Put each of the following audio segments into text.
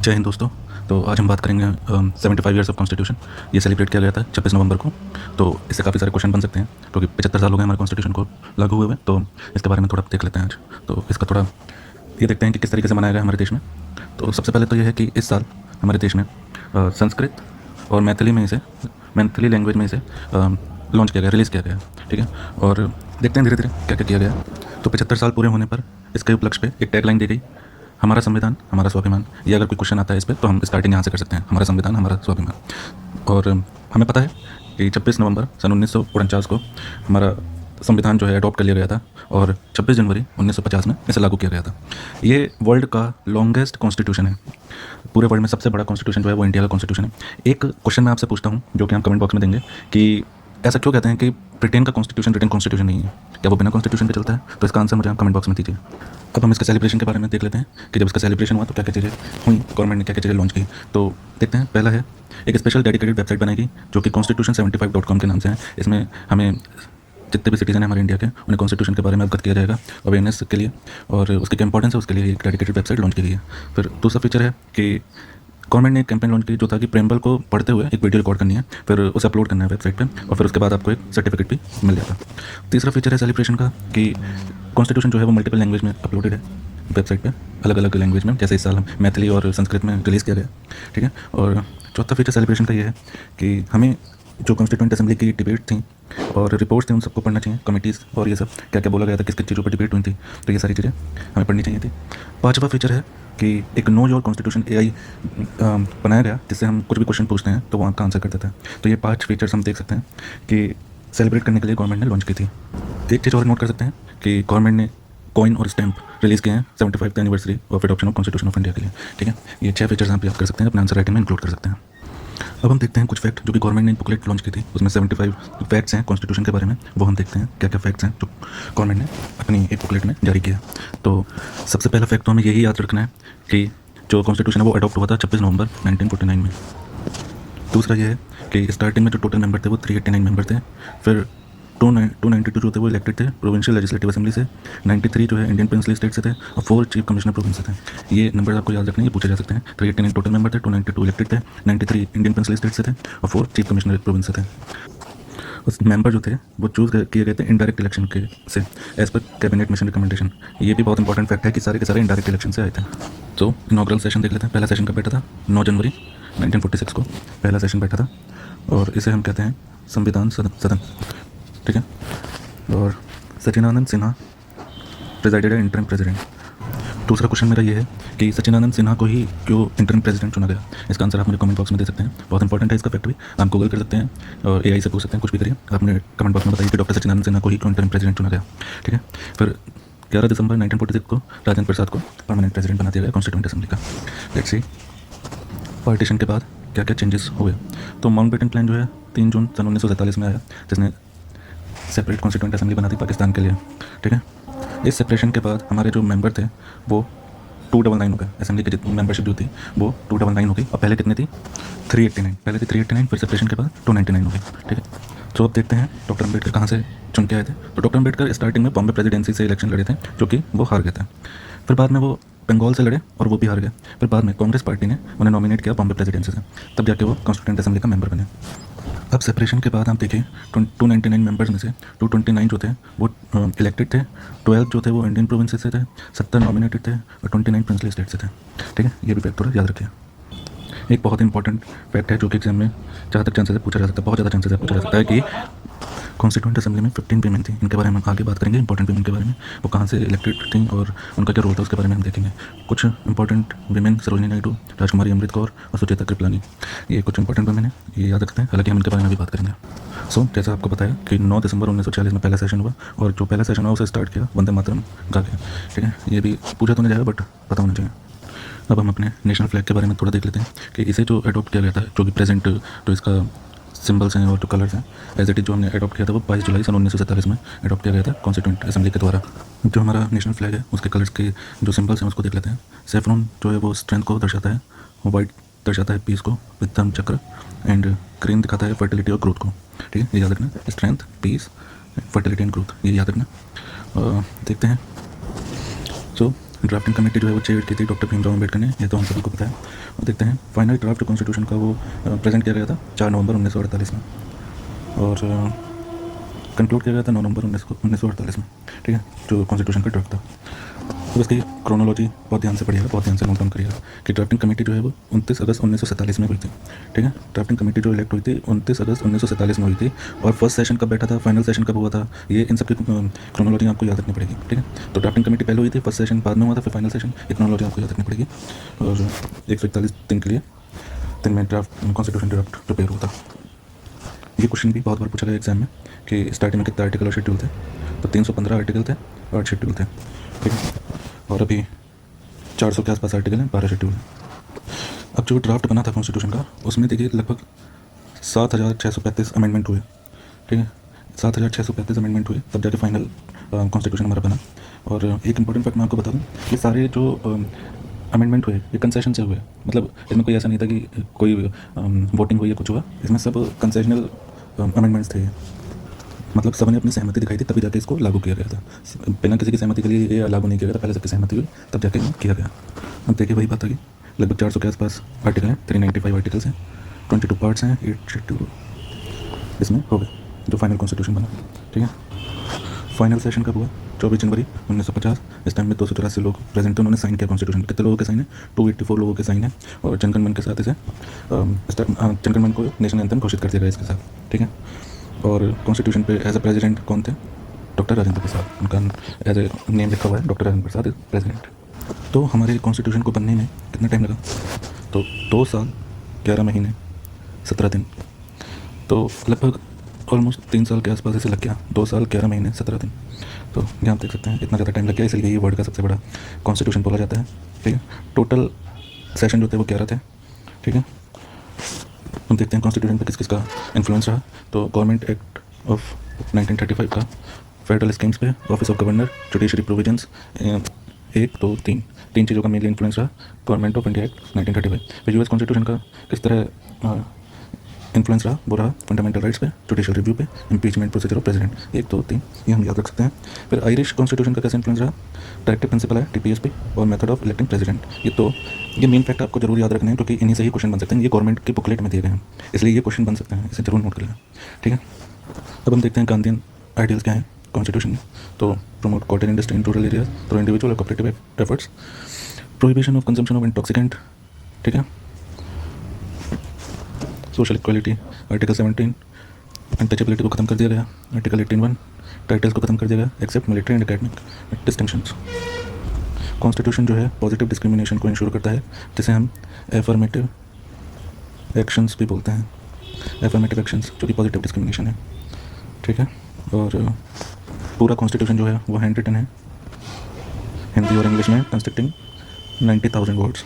जय हिंद दोस्तों। तो आज हम बात करेंगे 75 ईयर्स ऑफ कॉन्स्टिट्यूशन। ये सेलिब्रेट किया गया था 26 नवंबर को। तो इससे काफ़ी सारे क्वेश्चन बन सकते हैं क्योंकि 75 साल हो गए हमारे कॉन्स्टिट्यूशन को लागू हुए हुए। तो इसके बारे में थोड़ा देख लेते हैं आज। तो इसका थोड़ा ये देखते हैं कि किस तरीके से मनाया गया हमारे देश में। तो सबसे पहले तो ये है कि इस साल हमारे देश में संस्कृत और मैथिली लैंग्वेज में इसे लॉन्च किया गया, रिलीज़ किया गया, ठीक है। और देखते हैं धीरे धीरे क्या क्या किया गया। तो 75 साल पूरे होने पर इसके उपलक्ष्य पे एक टैगलाइन दी गई, हमारा संविधान हमारा स्वाभिमान। ये अगर कोई क्वेश्चन आता है इस पर तो हम स्टार्टिंग यहाँ से कर सकते हैं, हमारा संविधान हमारा स्वाभिमान। और हमें पता है कि 26 नवंबर सन 1949 को हमारा संविधान जो है अडॉप्ट कर लिया गया था और 26 जनवरी 1950 में इसे लागू किया गया था। ये वर्ल्ड का लॉन्गेस्ट कॉन्स्टिट्यूशन है। पूरे वर्ल्ड में सबसे बड़ा कॉन्स्टिट्यूशन जो है वो इंडिया का कॉन्स्टिट्यूशन है। एक क्वेश्चन मैं आपसे पूछता हूँ जो कि हम कमेंट बॉक्स में देंगे कि ऐसा क्यों कहते हैं कि ब्रिटेन का कॉन्स्टिट्यूशन रिटन कॉन्स्टिट्यूशन नहीं है, क्या वो बिना कॉन्स्टिट्यूशन पे चलता है? तो इसका आंसर मुझे आप कमेंट बॉक्स में दीजिए। अब हम इसके सेलिब्रेशन के बारे में देख लेते हैं कि जब इसका सेलिब्रेशन हुआ तो क्या क्या चीज़ें हुई, गवर्नमेंट ने क्या क्या चीज़ें लॉन्च की। तो देखते हैं। पहला है एक स्पेशल डेडिकेटेड वेबसाइट बनाएगी जो कि constitution75.com के नाम से है। इसमें हमें जितने भी सिटीजन हैं हमारे इंडिया के उन्हें कॉन्स्टिट्यूशन के बारे में अवगत किया जाएगा अवेयरनेस के लिए, और उसकी क्या इंपॉर्टेंस है उसके लिए एक डेडिकेटेड वेबसाइट लॉन्च की गई है। फिर दूसरा फीचर है कि गवर्नमेंट ने एक कैंपेन लॉन्च की जो था कि प्रेम्बल को पढ़ते हुए एक वीडियो रिकॉर्ड करनी है, फिर उसे अपलोड करना है वेबसाइट पे, और फिर उसके बाद आपको एक सर्टिफिकेट भी मिल जाएगा। तीसरा फीचर है सेलिब्रेशन का कि कॉन्स्टिट्यूशन जो है वो मल्टीपल लैंग्वेज में अपलोडेड है वेबसाइट पे, अलग अलग लैंग्वेज में, जैसे इस साल मैथिली और संस्कृत में रिलीज़ किया गया, ठीक है। और चौथा फीचर सेलिब्रेशन का ये है कि हमें जो कॉन्स्टिट्यूएंट असेंबली की डिबेट थी और रिपोर्ट्स थी उन सबको पढ़ना चाहिए, कमिटीज़ और ये सब क्या क्या बोला गया था, किस किस चीज़ों पर डिबेट हुई थी, तो ये सारी चीज़ें हमें पढ़नी चाहिए थी। पांचवा फीचर है कि एक नो योर कॉन्स्टिट्यूशन AI बनाया गया जिससे हम कुछ भी क्वेश्चन पूछते हैं तो वो आपका आंसर कर देता है। तो ये 5 फीचर्स हम देख सकते हैं कि सेलिब्रेट करने के लिए गवर्नमेंट ने लॉन्च की थी। एक चीज़ और नोट कर सकते हैं कि गवर्नमेंट ने कॉइन और स्टैम्प रिलीज़ किए हैं 75th anniversary of adoption of constitution of India के लिए, ठीक है। ये 6 फीचर्स आप याद कर सकते हैं, अपने आंसर राइटिंग में इंक्लूड कर सकते हैं। अब हम देखते हैं कुछ फैक्ट जो कि गवर्नमेंट ने बुकलेट लॉन्च की थी, उसमें 75 फैक्ट्स हैं कॉन्स्टिट्यूशन के बारे में, वो हम देखते हैं क्या क्या फैक्ट्स हैं जो गवर्नमेंट ने अपनी एक बुकलेट में जारी किया। तो सबसे पहला फैक्ट तो हमें यही याद रखना है कि जो कॉन्स्टिट्यूशन है वो अडॉप्ट हुआ था 26 नवंबर 1949 में। दूसरा ये है कि स्टार्टिंग में जो टोटल मेंबर थे वो 389 मेंबर थे, फिर 292 जो थे वो इलेक्टेड थे प्रोविंशियल लेजिस्लेटिव असेंबली से, 93 जो है इंडियन पेंसिल स्टेट से थे, और 4 चीफ कमिश्नर प्रोविंस से थे। ये नंबर आपको याद रखने, ये पूछे जा सकते हैं। 389 टोटल मेंबर थे, 292 इलेक्टेड थे, 93 इंडियन पेंसिल स्टेट से थे, और 4 चीफ कमिश्नर प्रोविंस से थे। उस मेंबर जो थे वो चूज़ किए गए थे इनडायरेक्ट इलेक्शन के से, as per cabinet mission recommendation. ये भी बहुत इंपॉर्टेंट फैक्ट है कि सारे के सारे इनडायरेक्ट इलेक्शन से आए थे। तो इनॉग्रल सेशन देख लेते हैं। पहला सेशन कब बैठा था? 9 जनवरी 1946 को पहला सेशन बैठा था, और इसे हम कहते हैं संविधान सदन, ठीक है। और सचिदानंद सिन्हा प्रेसिडेंट है, इंटरिम प्रेसिडेंट। दूसरा क्वेश्चन मेरा ये है कि सचिदानंद सिन्हा को ही क्यों इंटरिम प्रेसिडेंट चुना गया? इसका आंसर आप मुझे कमेंट बॉक्स में दे सकते हैं, बहुत इंपॉर्टेंट है इसका फैक्ट भी। आप गूगल कर सकते हैं और AI से पूछ सकते हैं, कुछ भी करिए। आप मुझे कमेंट बॉक्स में बताइए कि डॉक्टर सचिदानंद सिन्हा को ही क्यों इंटरिम प्रेसिडेंट चुना गया, ठीक है। फिर 11 दिसंबर 1946 को राजेंद्र प्रसाद को परमानेंट प्रेसिडेंट बना दिया गया कॉन्स्टिट्यूएंट असेंबली का। लेट्स सी पार्टीशन के बाद क्या क्या चेंजेस हुए। तो माउंटबेटन प्लान जो है 3 जून सन 1947 में आया, जिसने सेपरेट कॉन्स्टिट्यूएंट असेंबली बना दी पाकिस्तान के लिए, ठीक है। इस सेपरेशन के बाद हमारे जो मेंबर थे वो 299 हो गए। असेंबली की जितनी मेंबरशिप जो थी वो 299 हो गई। और पहले कितनी थी? 389। पहले थी 389, फिर सेपरेशन के बाद 299 हो गई, ठीक है। तो अब देखते हैं डॉक्टर अम्बेडकर कहाँ से चुन के आए थे। तो डॉक्टर अम्बेडकर स्टार्टिंग में बॉम्बे प्रेसिडेंसी से इलेक्शन लड़े थे, जो कि वो हार गए थे। फिर बाद में वो बंगाल से लड़े और वो भी हार गए। फिर बाद में कांग्रेस पार्टी ने उन्हें नॉमिनेट किया बॉम्बे प्रेसिडेंसी से, तब जाके वो कॉन्स्टिट्यूएंट असेंबली का मेंबर बने। अब सेपरेशन के बाद आप देखिए 299 मेंबर्स में से 229 जो थे वो इलेक्टेड थे, 12 जो थे वो इंडियन प्रोविंसेस से थे, 70 नॉमिनेटेड थे, और 29 प्रिंसली स्टेट से थे, ठीक है। ये भी फैक्ट थोड़ा याद रखिए। एक बहुत इंपॉर्टेंट फैक्ट है जो कि एग्जाम में जहाँ तक चांसेस है पूछा जा सकता है, बहुत ज़्यादा चांसेस है पूछा जा सकता है कि कॉन्स्टिट्यूएंट असेंबली में 15 वीमेन थी। इनके बारे में हम आगे बात करेंगे, इंपॉर्टेंट वीमेन के बारे में, वो कहाँ से इलेक्टेड थी और उनका क्या रोल था उसके बारे में हम देखेंगे। कुछ इंपॉर्टेंट वीमेन सरोजिनी नायडू, राजकुमारी अमृत कौर और सुचेता कृपलानी, ये कुछ इंपॉर्टेंट वीमेन है, ये याद रखते हैं। हालांकि हम इनके बारे में भी बात करेंगे। जैसा आपको बताया कि 9 दिसंबर 1940 में पहला सेशन हुआ, और जो पहला सेशन हुआ उसे स्टार्ट किया वंदे मातरम गा के, ठीक है। ये भी पूछा तो नहीं जाएगा बट पता होना चाहिए। अब हम अपने नेशनल फ्लैग के बारे में थोड़ा देख लेते हैं कि इसे जो अडॉप्ट किया गया था, जो कि प्रेजेंट जो इसका सिंबल्स हैं और जो कलर्स हैं एज इट इज जो हमने अडॉप्ट किया था वो 22 जुलाई सन 1947 में अडॉप्ट किया गया था कॉन्स्टिट्यूएंट असेंबली के द्वारा। जो हमारा नेशनल फ्लैग है उसके कलर्स के जो सिंबल्स हैं उसको देख लेते हैं। सेफ्रॉन जो है वो स्ट्रेंथ को दर्शाता है, वाइट दर्शाता है पीस को विद धर्म चक्र, एंड ग्रीन दिखाता है फर्टिलिटी और ग्रोथ को, ठीक है। ये याद रखना, strength, peace, fertility and growth, ये याद रखना। देखते हैं। सो ड्राफ्टिंग कमेटी जो है वो चेयर की थी डॉक्टर भीमराव अम्बेडकर ने, ये तो हम सभी को पता है। और देखते हैं फाइनल ड्राफ्ट कॉन्स्टिट्यूशन का वो प्रेजेंट किया गया था 4 नवंबर 1948 में, और कंक्लूड किया गया था 9 नवंबर 1948 में, ठीक है, जो कॉन्स्टिट्यूशन का ड्राफ्ट था। तो इसकी क्रोनोलॉजी बहुत ध्यान से पढ़िएगा, बहुत ध्यान से नोट डाउन करिएगा कि ड्राफ्टिंग कमेटी जो है वो 29 अगस्त 1947 में हुई थी, ठीक है। ड्राफ्टिंग कमेटी जो इलेक्ट हुई थी 29 अगस्त 1947 में हुई थी, और फर्स्ट सेशन कब बैठा था, फाइनल सेशन कब हुआ था, ये इन सब की क्रोनोलॉजी आपको याद रखनी पड़ेगी, ठीक है। तो ड्राफ्टिंग कमेटी पहले हुई थी, फर्स्ट सेशन बाद में हुआ था, फिर फाइनल सेशन, ये क्रोनोलॉजी आपको याद रखनी पड़ेगी। और 141 दिन के लिए दिन में ड्राफ्ट कॉन्स्टिट्यूशन ड्राफ्ट प्रिपेयर हुआ था। ये क्वेश्चन भी बहुत बार पूछा गया एग्जाम में कि स्टार्टिंग में कितने आर्टिकल और शेड्यूल थे, तो 315 आर्टिकल थे और 8 शेड्यूल थे, ठीक है। और अभी 400 के आसपास आर्टिकल हैं, 12 शेड्यूल हैं। अब जो ड्राफ्ट बना था कॉन्स्टिट्यूशन का, उसमें देखिए लगभग 7,635 अमेंडमेंट हुए, ठीक है। 7,635 अमेंडमेंट हुए, तब जाके फाइनल कॉन्स्टिट्यूशन हमारा बना। और एक इंपॉर्टेंट फैक्ट मैं आपको बता दूं, ये सारे जो अमेंडमेंट हुए ये कंसेशन से हुए, मतलब इसमें कोई ऐसा नहीं था कि कोई वोटिंग हुई या कुछ हुआ, इसमें सब कंसेशनल अमेंडमेंट्स थे। मतलब सबने अपनी सहमति दिखाई थी तभी जाके इसको लागू किया गया था, बिना किसी की सहमति के लिए ये लागू नहीं किया गया था, पहले सबकी सहमति हुई तब जाके किया गया। अब देखिए वही बात आ गई, लगभग 400 के आसपास आर्टिकल हैं, 395 आर्टिकल्स हैं, 22 पार्ट्स हैं, 8 शेड्यूल इसमें हो गए, जो फाइनल कॉन्स्टिट्यूशन बना, ठीक है। फाइनल सेशन कब हुआ, 24 जनवरी 1950। इस टाइम में 284 लोग प्रेजेंट थे, उन्होंने साइन किया कॉन्स्टिट्यूशन। कितने लोगों के साइन है, 284 लोगों के साइन है, और जनगण मन के साथ इसे जनगण मन को नेशनल एंथम घोषित कर दिया गया इसके साथ, ठीक है। और कॉन्स्टिट्यूशन पे एज ए प्रेसिडेंट कौन थे, डॉक्टर राजेंद्र प्रसाद, उनका एज ए नेम लिखा हुआ है, डॉक्टर राजेंद्र प्रसाद प्रेसिडेंट। तो हमारे कॉन्स्टिट्यूशन को बनने में कितना टाइम लगा, तो 2 साल 11 महीने 17 दिन, तो लगभग ऑलमोस्ट 3 साल के आसपास ऐसे लग गया, 2 साल 11 महीने 17 दिन। तो यहाँ आप देख सकते हैं इतना ज़्यादा टाइम लग गया, इसलिए ये वर्ल्ड का सबसे बड़ा कॉन्स्टिट्यूशन बोला जाता है, ठीक है। टोटल सेशन जो थे वो 11 थे, ठीक है। हम देखते हैं कॉन्स्टिट्यूशन पे किस किस का इन्फ्लुएंस रहा। तो गवर्नमेंट एक्ट ऑफ 1935 का, फेडरल स्कीम्स पे, office of governor, judiciary provisions, 1 2 3 चीज़ों का मेनली इन्फ्लुएंस रहा गवर्नमेंट ऑफ इंडिया एक्ट 1935। फिर यूएस कॉन्स्टिट्यूशन का किस तरह इन्फ्लुएंस रहा, वो रहा फंडामेंटल राइट्स पे, जुडिशियल रिव्यू पे, इम्पीचमेंट प्रोसीजर ऑफ प्रेसिडेंट, 1 2 3 ये हम याद रख सकते हैं। फिर आयरिश कॉन्स्टिट्यूशन का कैसे इन्फ्लुएंस रहा, डायरेक्टिव प्रिंसिपल है टीपीएस पे, और मेथड ऑफ इलेक्टिंग प्रेसिडेंट। ये मेन फैक्ट आपको जरूर याद रखने हैं, क्योंकि इन्हीं से ही क्वेश्चन बन सकते हैं, ये गवर्नमेंट की बुकलेट में दिए गए हैं, इसलिए ये क्वेश्चन बन सकते हैं, इसे जरूर नोट कर लें, ठीक है। अब हम देखते हैं गांधीयन आइडियल्स क्या हैं कॉन्स्टिट्यूशन में। तो promote cotton industry in rural areas through individual और cooperative efforts, prohibition of consumption of intoxicant, ठीक है। सोशल इक्वालिटी, आर्टिकल 17, अनटचेबिलिटी को खत्म कर दिया गया, आर्टिकल 18(1), टाइटल्स को खत्म कर दिया गया except military and academic distinctions. Constitution जो है पॉजिटिव डिस्क्रिमिनेशन को इंश्योर करता है, जिसे हम एफर्मेटिव एक्शंस भी बोलते हैं, एफर्मेटिव एक्शंस जो कि पॉजिटिव डिस्क्रिमिनेशन है, ठीक है। और पूरा कॉन्स्टिट्यूशन जो है वो हैंड रिटन है, हिंदी और इंग्लिश में, कंस्ट्रक्टिंग 90,000 वर्ड्स।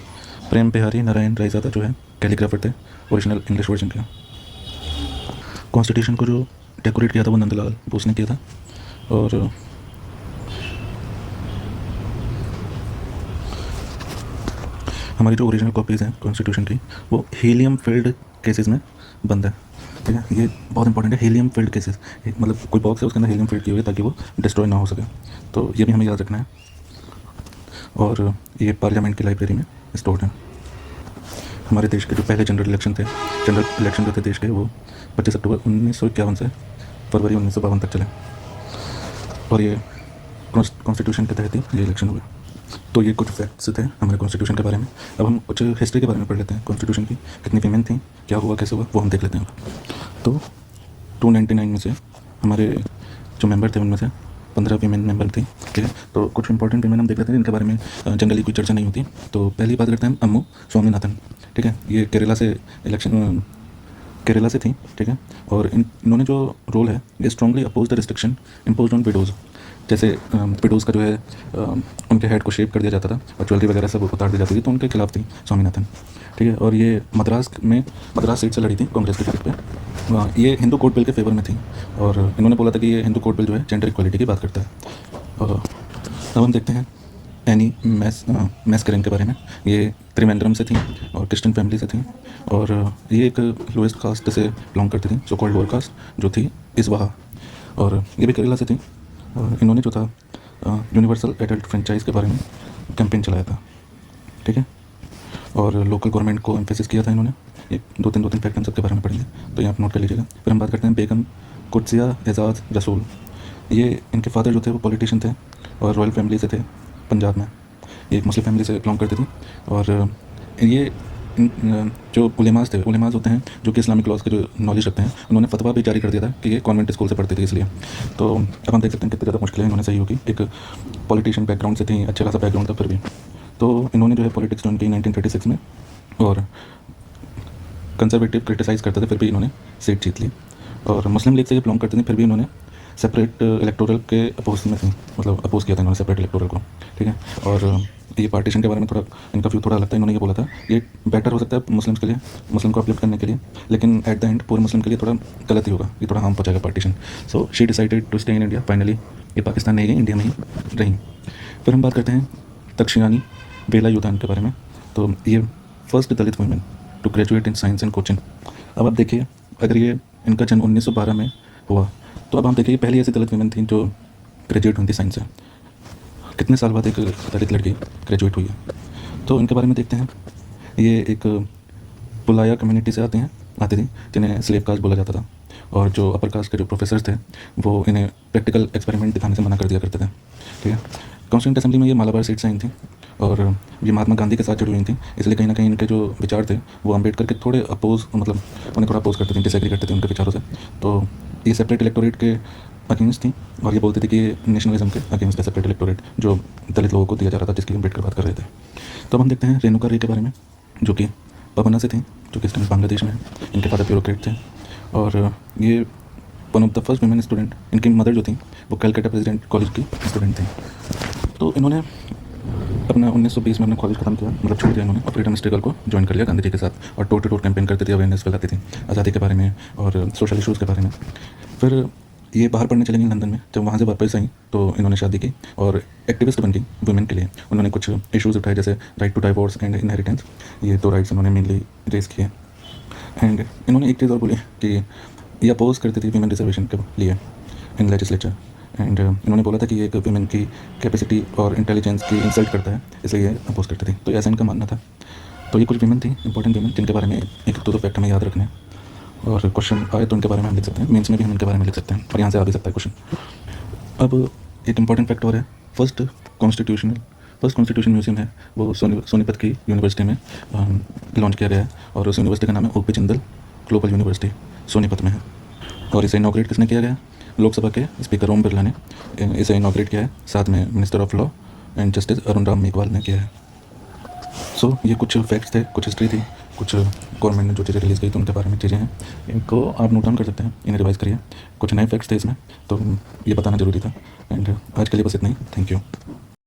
प्रेम बिहारी नारायण रायजादा जो है कैलीग्राफर थे, ओरिजिनल इंग्लिश वर्जन का। कॉन्स्टिट्यूशन को जो डेकोरेट किया था वो नंदलाल बोस ने किया था, और हमारी जो ओरिजिनल कॉपीज़ हैं कॉन्स्टिट्यूशन की वो हीलियम फिल्ड केसेस में बंद है, ठीक है। ये बहुत इंपॉर्टेंट है, हीलियम फिल्ड केसेस, मतलब कोई बॉक्स है उसके अंदर हीलियम फिल्ड की हुई है ताकि वो डिस्ट्रॉय ना हो सके, तो ये भी हमें याद रखना है। और ये पार्लियामेंट की लाइब्रेरी में स्टोर्ड है। हमारे देश के जो पहले जनरल इलेक्शन जो थे देश के, वो 25 अक्टूबर 1951 से फरवरी 1952 तक चले, और ये कॉन्स्टिट्यूशन के तहत ही ये इलेक्शन हुए। तो ये कुछ फैक्ट्स थे हमारे कॉन्स्टिट्यूशन के बारे में। अब हम कुछ हिस्ट्री के बारे में पढ़ लेते हैं कॉन्स्टिट्यूशन की, कितनी वीमेन थी, क्या हुआ, कैसे हुआ, वो हम देख लेते हैं। तो 299 में से हमारे जो मेंबर थे उनमें से 15 वीमेन मेंबर थी, ठीक है। तो कुछ इंपॉर्टेंट वीमेन हम देख लेते हैं जिनके बारे में जनरली कोई चर्चा नहीं होती। तो पहली बात करते हैं अम्मू स्वामीनाथन, ठीक है। ये केरला से थी, ठीक है। और इन्होंने जो रोल है, ये strongly oppose the restriction imposed on widows. जैसे विडोज़ का जो है उनके हेड को शेव कर दिया जाता था और ज्वेलरी वगैरह सब उतार दी जाती थी, तो उनके खिलाफ थी स्वामीनाथन, ठीक है। और ये मद्रास सीट से लड़ी थी कांग्रेस के टिकट पे। ये हिंदू कोड बिल के फेवर में थी, और इन्होंने बोला था कि ये हिंदू कोड बिल जो है जेंडर इक्वालिटी की बात करता है। और अब हम देखते हैं एनी मैस्करेन के बारे में। ये त्रिवेंद्रम से थी और क्रिश्चियन फैमिली से थी, और ये एक लोएस्ट कास्ट से बिलोंग करती थी, सो कॉल्ड लोअर कास्ट, जो थी इस्वाहा, और ये भी केरला से थी। और इन्होंने जो था यूनिवर्सल एडल्ट फ्रेंचाइज के बारे में कैंपेन चलाया था, ठीक है। और लोकल गवर्नमेंट को एम्फेसिस किया था इन्होंने। एक दो तीन फैक्ट हम सबके बारे में पढ़ेंगे, तो यहाँ पर नोट कर लीजिएगा। फिर हम बात करते हैं बेगम कुर्सिया एजाज रसूल। ये इनके फादर जो थे वो पॉलिटिशियन थे और रॉयल फैमिली से थे पंजाब में। ये एक मुस्लिम फैमिली से बिलोंग करती थी। और ये जो उलेमास थे, उलेमास होते हैं जो कि इस्लामिक लॉज का जो नॉलेज रखते हैं, उन्होंने फतवा भी जारी कर दिया था कि ये कॉन्वेंट स्कूल से पढ़ते थे इसलिए। तो अब हम देख सकते हैं कितनी ज़्यादा मुश्किलें इन्होंने सही होगी। एक पॉलिटिशियन बैकग्राउंड से थी, अच्छा खासा बैकग्राउंड था फिर भी। तो इन्होंने जो है पॉलिटिक्स ज्वाइन की 1936 में, और कंजर्वेटिव क्रिटिसाइज़ करते थे, फिर भी इन्होंने सीट जीत ली। और मुस्लिम लीग से ये बिलोंग करते थे, फिर भी इन्होंने सेपरेट इलेक्टोरल के अपोज में थी, मतलब अपोज किया था इन्होंने सेपरेट इलेक्टोरल को, ठीक है। और ये पार्टीशन के बारे में थोड़ा इनका व्यू थोड़ा अलग था। इन्होंने ये बोला था ये बेटर हो सकता है मुस्लिम्स के लिए, मुस्लिम को अपलिफ्ट करने के लिए, लेकिन एट द एंड पूरे मुस्लिम के लिए थोड़ा गलत ही होगा, ये थोड़ा हार्म पहुंचाएगा partition. So she decided to stay in India. Finally ये पाकिस्तान नहीं गई, इंडिया में ही रही। फिर हम बात करते हैं तक्षशिलानी बेला युद्धान के बारे में। तो ये first Dalit women to graduate in science and coaching. अब आप देखिए, अगर ये इनका जन्म 1912 में हुआ, तो अब हम देखिए पहली ऐसी दलित वुमेन थी जो ग्रेजुएट हुई थी साइंस से। कितने साल बाद एक दलित लड़की ग्रेजुएट हुई है, तो इनके बारे में देखते हैं। ये एक पुलाया कम्युनिटी से आती थी जिन्हें स्लेव कास्ट बोला जाता था। और जो अपर कास्ट के जो प्रोफेसर्स थे वो इन्हें प्रैक्टिकल एक्सपेरिमेंट दिखाने से मना कर दिया करते थे, ठीक है। कॉन्स्टिट्यूंट असेंबली में ये मालाबार सीट से आई थी और ये महात्मा गांधी के साथ जुड़ी हुई थी, इसलिए कहीं ना कहीं इनके जो विचार थे वो अम्बेडकर के थोड़े अपोज, मतलब उन्हें थोड़ा अपोज करते थे, डिसएग्री करते थे उनके विचारों से। तो ये सेपरेट इलेक्टोरेट के अगेंस्ट थी और ये बोलती थी कि ये नेशनलिज्म के अगेंस्ट है सेपरेट इलेक्टोरेट जो दलित लोगों को दिया जा रहा था, जिसकी अम्बेडकर बात कर रहे थे। तो अब हम देखते हैं रेणुका रे के बारे में, जो कि पबना से थी, जो कि इस टाइम बांग्लादेश में। इनके फादर ब्यूरोक्रेट थे और ये one of the first women student. इनकी मदर जो थी वो कलकत्ता प्रेसिडेंट कॉलेज की स्टूडेंट थी। तो इन्होंने अपना 1920 में अपना कॉलेज खत्म किया, मतलब छोड़ दिया इन्होंने, और फ्रीडम स्ट्रगल को ज्वाइन कर लिया गांधी जी के साथ। और टू कैंपेन करती थी, अवेयरनेस फैलाती थी आज़ादी के बारे में और सोशल इशूज़ के बारे में। फिर ये बाहर पढ़ने चलेंगी लंदन में। जब वहाँ से वापस आई तो इन्होंने शादी की और एक्टिविस्ट बन गई वुमेन के लिए। उन्होंने कुछ इश्यूज़ उठाए जैसे right to divorce and inheritance. ये दो राइट्स उन्होंने मेनली रेज किए। एंड इन्होंने एक चीज़ और बोली कि ये अपोज करती थी वुमेन रिजर्वेशन के लिए इन लेजिस्लेचर। एंड इन्होंने बोला था कि ये एक वुमेन की कैपेसिटी और इंटेलिजेंस की इंसल्ट करता है, इसलिए ये अपोज करती थी। तो ऐसा इनका मानना था। तो ये कुछ वुमेन थी, इंपॉर्टेंट वुमेन, जिनके बारे में एक दो फैक्ट हमें याद रखने हैं और क्वेश्चन आए तो इनके बारे में हम लिख सकते हैं। मेंस में भी हम इनके बारे में लिख सकते हैं और यहाँ से आ भी सकता है क्वेश्चन। अब एक इंपॉर्टेंट फैक्ट और है, फर्स्ट कॉन्स्टिट्यूशन म्यूजियम है वो सोनीपत की यूनिवर्सिटी में लॉन्च किया गया है। और उस यूनिवर्सिटी का नाम है OP Jindal global university, Sonipat में है। और इसे इनॉग्रेट किसने किया गया? लोकसभा के स्पीकर ओम बिरला ने इसे इनॉग्रेट किया है, साथ में minister of law and justice Arun Ram Meghwal ने किया है। सो ये कुछ फैक्ट्स थे, कुछ हिस्ट्री थी, कुछ गवर्नमेंट ने जो चीज़ें रिलीज़ की तो उनके बारे में चीज़ें हैं, इनको आप नोट डाउन कर सकते हैं, इन्हें रिवाइज करिए। कुछ नए फैक्ट्स थे इसमें, तो ये बताना ज़रूरी था। एंड आज के लिए बस इतना ही। Thank you.